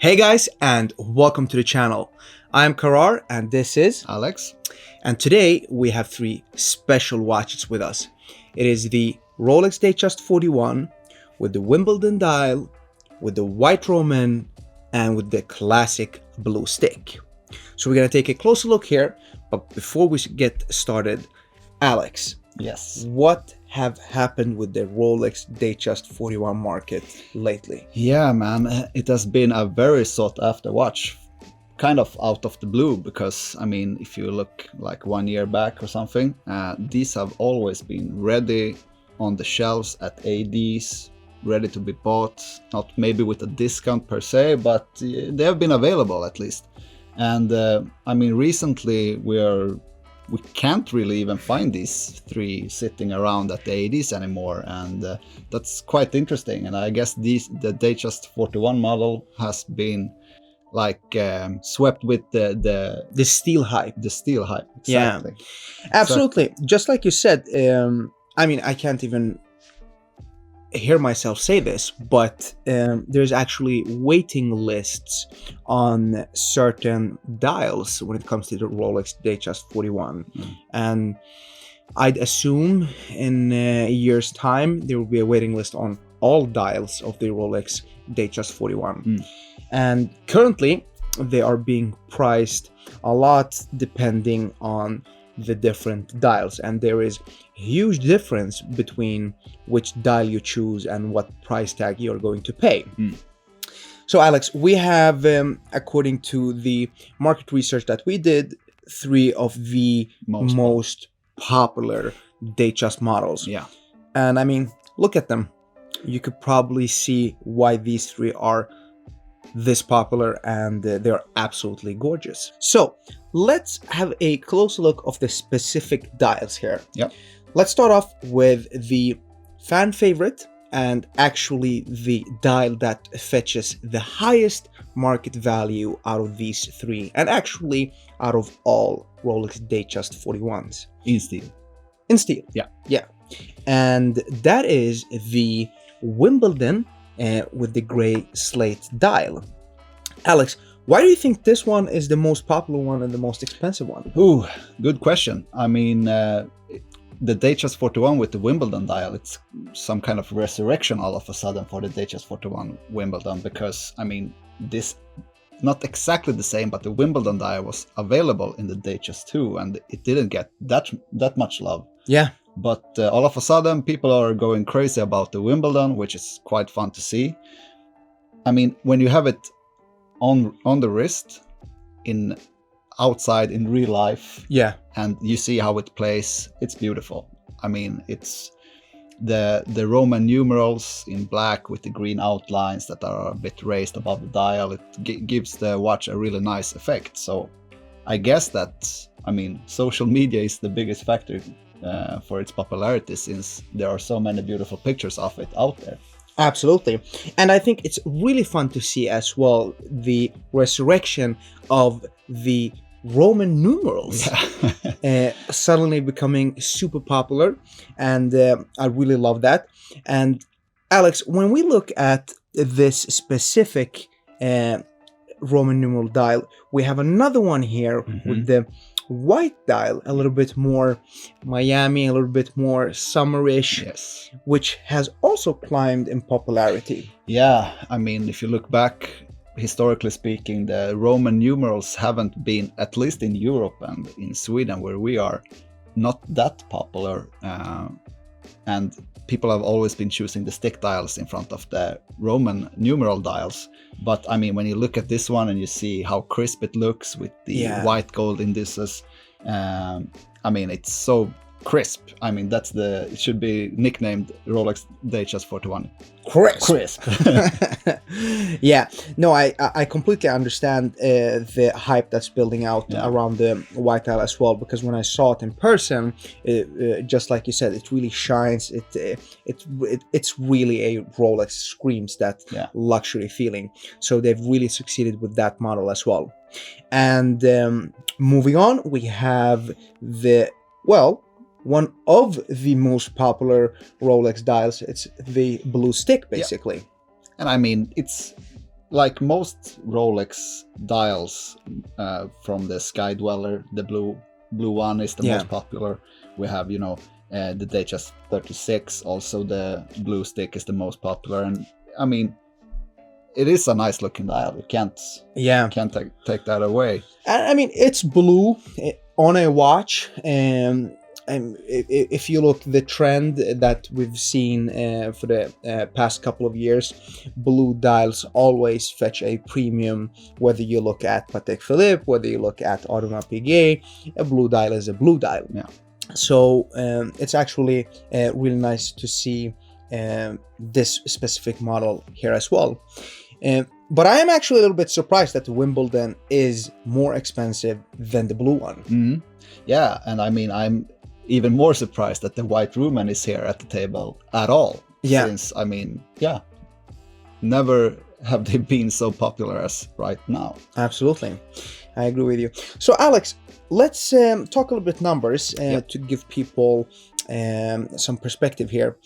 Hey guys, and welcome to the channel. I'm Karar and this is Alex. And today we have three special watches with us. It is the Rolex Datejust 41 with the Wimbledon dial, with the white Roman, and with the classic blue stick. So we're gonna take a closer look here, but before we get started, Alex, Yes. what have happened with the Rolex Datejust 41 market lately? Yeah, man. It has been a very sought after watch, kind of out of the blue, because if you look like 1 year back or something, these have always been ready on the shelves at ADs, ready to be bought. Not maybe with a discount per se, but they have been available at least. And recently we can't really even find these three sitting around at the ADs anymore, and that's quite interesting. And I guess the Datejust 41 model has been swept with The steel hype. the steel hype. Yeah. Exactly. Absolutely. Just like you said, I can't even hear myself say this, but there's actually waiting lists on certain dials when it comes to the Rolex Datejust 41. And I'd assume in a year's time there will be a waiting list on all dials of the Rolex Datejust 41. And currently they are being priced a lot depending on the different dials, and there is a huge difference between which dial you choose and what price tag you're going to pay. So Alex, we have according to the market research that we did, three of the most popular Datejust models. Yeah. And look at them. You could probably see why these three are this popular, and they're absolutely gorgeous. So let's have a closer look of the specific dials here. Yep. Let's start off with the fan favorite, and actually the dial that fetches the highest market value out of these three, and actually out of all Rolex Datejust 41s. In steel. In steel. Yeah. And that is the Wimbledon with the gray slate dial. Alex, why do you think this one is the most popular one and the most expensive one? Ooh, good question. The Datejust 41 with the Wimbledon dial, it's some kind of resurrection all of a sudden for the Datejust 41 Wimbledon, because this, not exactly the same, but the Wimbledon dial was available in the Datejust 2 and it didn't get that much love. Yeah. But all of a sudden, people are going crazy about the Wimbledon, which is quite fun to see. When you have it on the wrist, outside in real life, Yeah. and you see how it plays, it's beautiful. It's the Roman numerals in black with the green outlines that are a bit raised above the dial. It gives the watch a really nice effect. So I guess that social media is the biggest factor for its popularity, since there are so many beautiful pictures of it out there. Absolutely. And I think it's really fun to see as well the resurrection of the Roman numerals suddenly becoming super popular, and I really love that. And Alex, when we look at this specific Roman numeral dial, we have another one here with the white dial, a little bit more Miami, a little bit more summerish, Yes. which has also climbed in popularity. Yeah, if you look back, historically speaking, the Roman numerals haven't been, at least in Europe and in Sweden where we are, not that popular. And people have always been choosing the stick dials in front of the Roman numeral dials. But when you look at this one and you see how crisp it looks with the white gold indices, it's so crisp. It should be nicknamed Rolex Datejust 41. Crisp. Yeah, no, I completely understand the hype that's building out around the white dial as well, because when I saw it in person, just like you said, it really shines. It's really a Rolex, screams that luxury feeling. So they've really succeeded with that model as well. And moving on, we have one of the most popular Rolex dials. It's the blue stick, basically. And it's like most Rolex dials from the Sky Dweller, the blue one is the most popular. We have, you know, the Datejust 36, also the blue stick is the most popular. And I mean, it is a nice looking dial. You can't take that away. I mean, it's blue on a watch, and if you look the trend that we've seen for the past couple of years, blue dials always fetch a premium. Whether you look at Patek Philippe, whether you look at Audemars Piguet, a blue dial is a blue dial. Yeah. So it's actually really nice to see this specific model here as well. But I am actually a little bit surprised that the Wimbledon is more expensive than the blue one. Mm-hmm. Yeah, and I mean, I'm even more surprised that the white Rumen is here at the table at all. Yeah. Since, I mean, yeah, never have they been so popular as right now. Absolutely. I agree with you. So, Alex, let's talk a little bit numbers to give people some perspective here.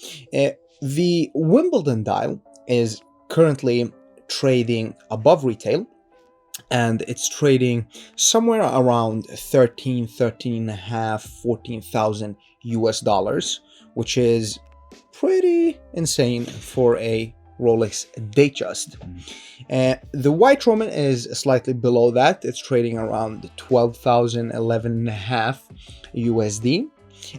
The Wimbledon dial is currently trading above retail, and it's trading somewhere around 13.5, 14,000 US dollars, which is pretty insane for a Rolex Datejust. The white Roman is slightly below that. It's trading around 12,000, 11.5 USD.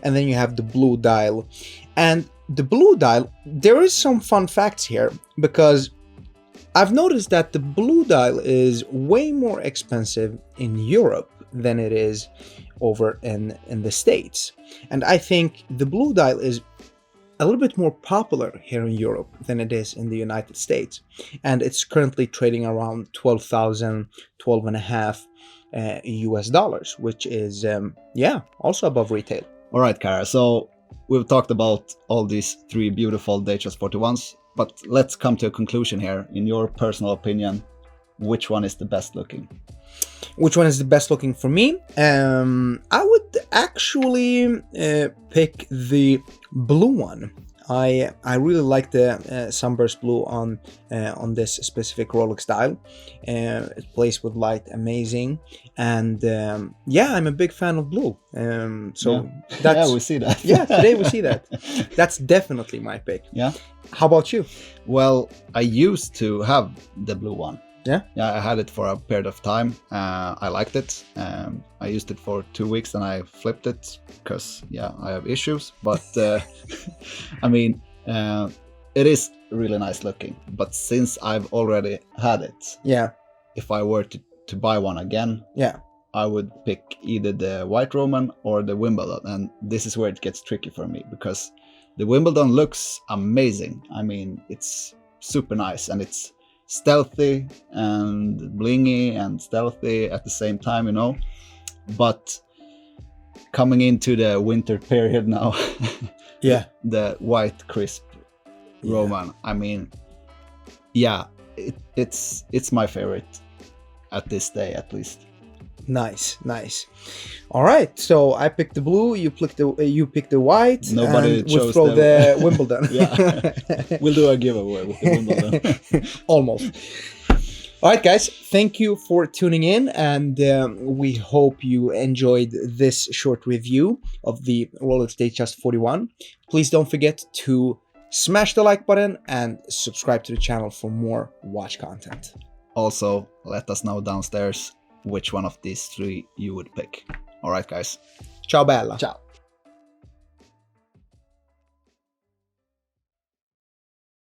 And then you have the blue dial. And the blue dial, there is some fun facts here, because I've noticed that the blue dial is way more expensive in Europe than it is over in the States. And I think the blue dial is a little bit more popular here in Europe than it is in the United States. And it's currently trading around 12,000, 12.5 US dollars, which is, also above retail. All right, Kara. So we've talked about all these three beautiful Datejust 41s. But let's come to a conclusion here. In your personal opinion, which one is the best looking? Which one is the best looking for me? I would actually pick the blue one. I really like the sunburst blue on this specific Rolex dial. It plays with light amazing, and I'm a big fan of blue. That's we see that. Today we see that. That's definitely my pick. Yeah. How about you? Well, I used to have the blue one. Yeah, I had it for a period of time. I liked it. I used it for 2 weeks and I flipped it because, I have issues. But I mean, it is really nice looking. But since I've already had it, if I were to buy one again, I would pick either the white Roman or the Wimbledon. And this is where it gets tricky for me, because the Wimbledon looks amazing. I mean, it's super nice and it's stealthy and blingy and stealthy at the same time, but coming into the winter period now, the white crisp Roman, I mean, it's my favorite at this day, at least. Nice. All right, so I picked the blue, you picked the white. Nobody and chose we'll throw the Wimbledon. We'll do a giveaway with the Wimbledon. Almost. All right, guys, thank you for tuning in, and we hope you enjoyed this short review of the Rolex Datejust 41. Please don't forget to smash the like button and subscribe to the channel for more watch content. Also, let us know downstairs which one of these three you would pick. All right, guys. Ciao bella. Ciao.